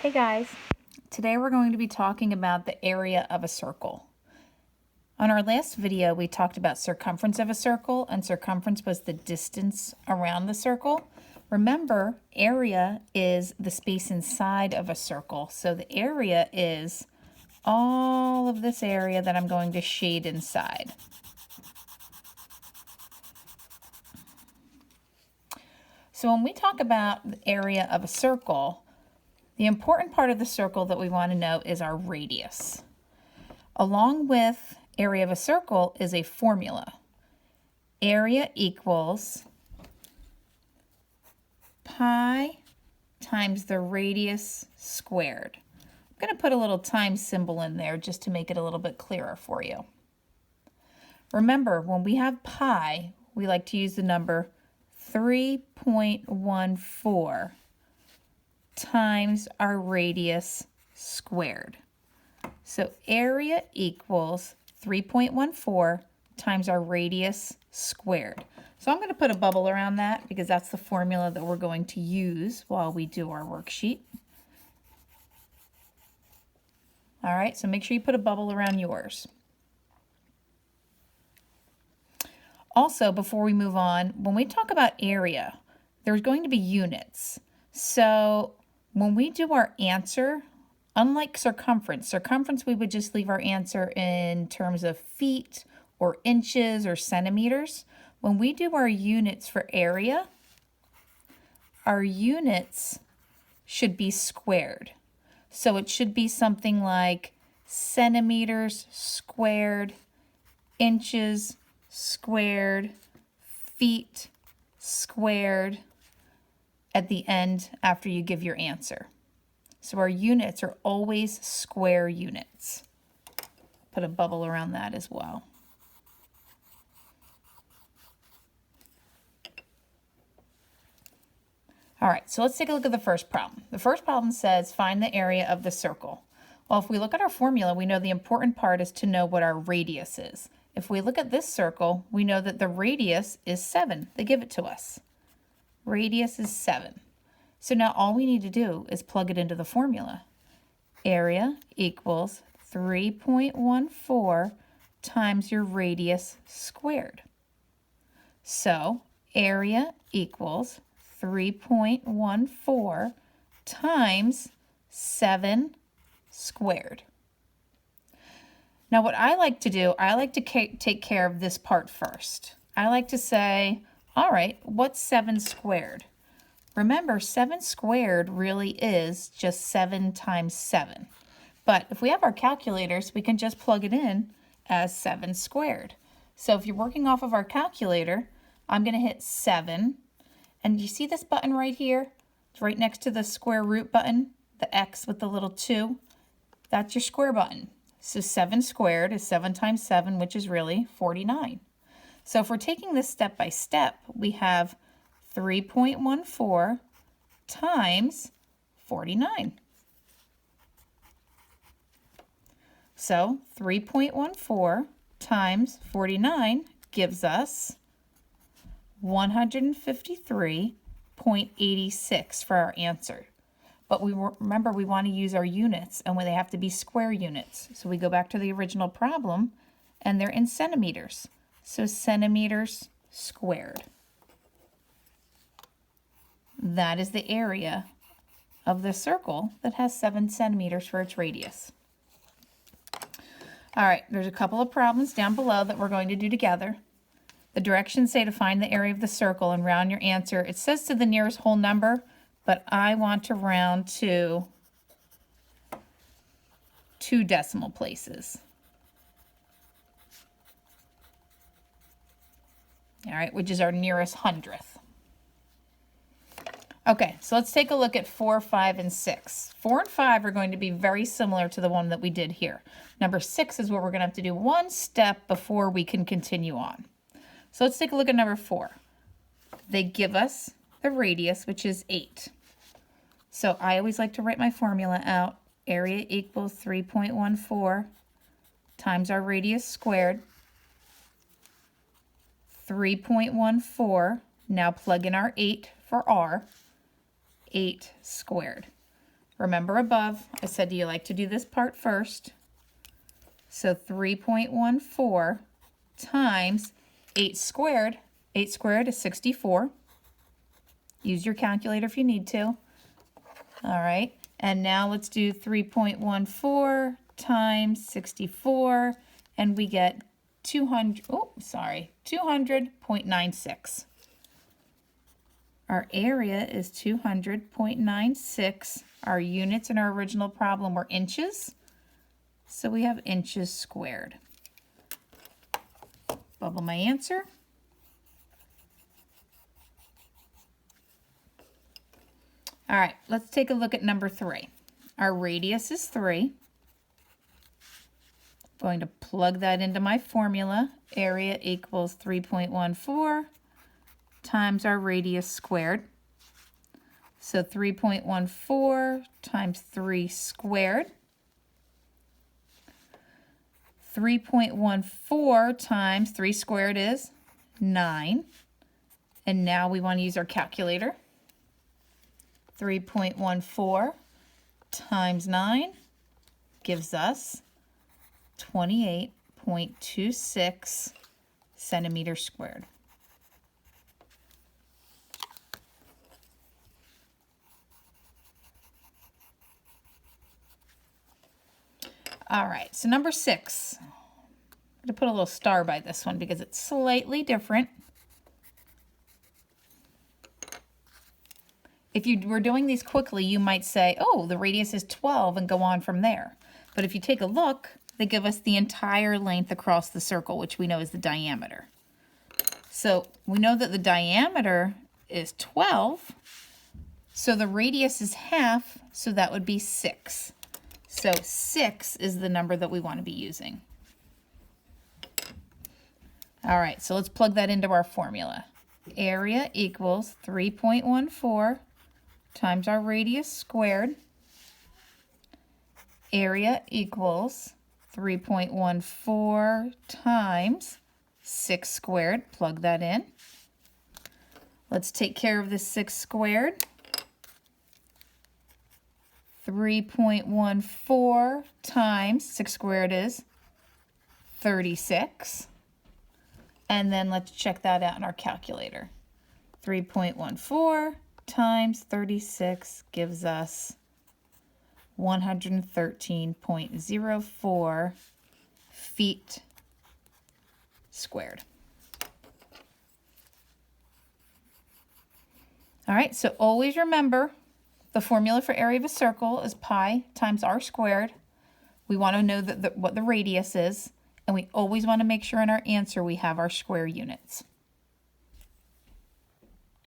Hey guys, today we're going to be talking about the area of a circle. On our last video, we talked about circumference of a circle, and circumference was the distance around the circle. Remember, area is the space inside of a circle, so the area is all of this area that I'm going to shade inside. So when we talk about the area of a circle, the important part of the circle that we want to know is our radius. Along with area of a circle is a formula. Area equals pi times the radius squared. I'm going to put a little times symbol in there just to make it a little bit clearer for you. Remember, when we have pi, we like to use the number 3.14 times our radius squared. So area equals 3.14 times our radius squared. So I'm going to put a bubble around that because that's the formula that we're going to use while we do our worksheet. All right, so make sure you put a bubble around yours. Also, before we move on, when we talk about area, there's going to be units. So when we do our answer, unlike circumference we would just leave our answer in terms of feet or inches or centimeters. When we do our units for area, our units should be squared. So it should be something like centimeters squared, inches squared, feet squared at the end after you give your answer. So our units are always square units. Put a bubble around that as well. All right, so let's take a look at the first problem. The first problem says find the area of the circle. Well, if we look at our formula, we know the important part is to know what our radius is. If we look at this circle, we know that the radius is 7. They give it to us. Radius is 7. So now all we need to do is plug it into the formula. Area equals 3.14 times your radius squared. So area equals 3.14 times 7 squared. Now what I like to do, I like to take care of this part first. I like to say, all right, what's 7 squared? Remember, 7 squared really is just 7 times 7. But if we have our calculators, we can just plug it in as 7 squared. So if you're working off of our calculator, I'm going to hit 7. And you see this button right here? It's right next to the square root button, the X with the little 2. That's your square button. So 7 squared is 7 times 7, which is really 49. So if we're taking this step by step, we have 3.14 times 49. So 3.14 times 49 gives us 153.86 for our answer. But remember, we want to use our units, and they have to be square units. So we go back to the original problem, and they're in centimeters. So centimeters squared. That is the area of the circle that has 7 centimeters for its radius. All right, there's a couple of problems down below that we're going to do together. The directions say to find the area of the circle and round your answer. It says to the nearest whole number, but I want to round to 2 decimal places. All right, which is our nearest hundredth. Okay, so let's take a look at 4, 5, and 6. 4 and 5 are going to be very similar to the one that we did here. Number 6 is where we're going to have to do one step before we can continue on. So let's take a look at number 4. They give us the radius, which is 8. So I always like to write my formula out. Area equals 3.14 times our radius squared. 3.14. Now plug in our 8 for R. 8 squared. Remember above, I said, do you like to do this part first? So 3.14 times 8 squared. 8 squared is 64. Use your calculator if you need to. All right, and now let's do 3.14 times 64, and we get 200.96. Our area is 200.96. Our units in our original problem were inches, so we have inches squared. Bubble my answer. All right, let's take a look at number 3. Our radius is 3. I'm going to plug that into my formula. Area equals 3.14 times our radius squared. So 3.14 times 3 squared. 3.14 times 3 squared is 9. And now we want to use our calculator. 3.14 times 9 gives us 28.26 centimeters squared. All right, so number 6. I'm going to put a little star by this one because it's slightly different. If you were doing these quickly, you might say, oh, the radius is 12 and go on from there. But if you take a look, they give us the entire length across the circle, which we know is the diameter. So we know that the diameter is 12, so the radius is half, so that would be 6. So 6 is the number that we want to be using. All right, so let's plug that into our formula. Area equals 3.14 times our radius squared. Area equals 3.14 times 6 squared. Plug that in. Let's take care of this 6 squared. 3.14 times 6 squared is 36. And then let's check that out in our calculator. 3.14 times 36 gives us 113.04 feet squared. All right, so always remember the formula for area of a circle is pi times r squared. We want to know what the radius is, and we always want to make sure in our answer we have our square units.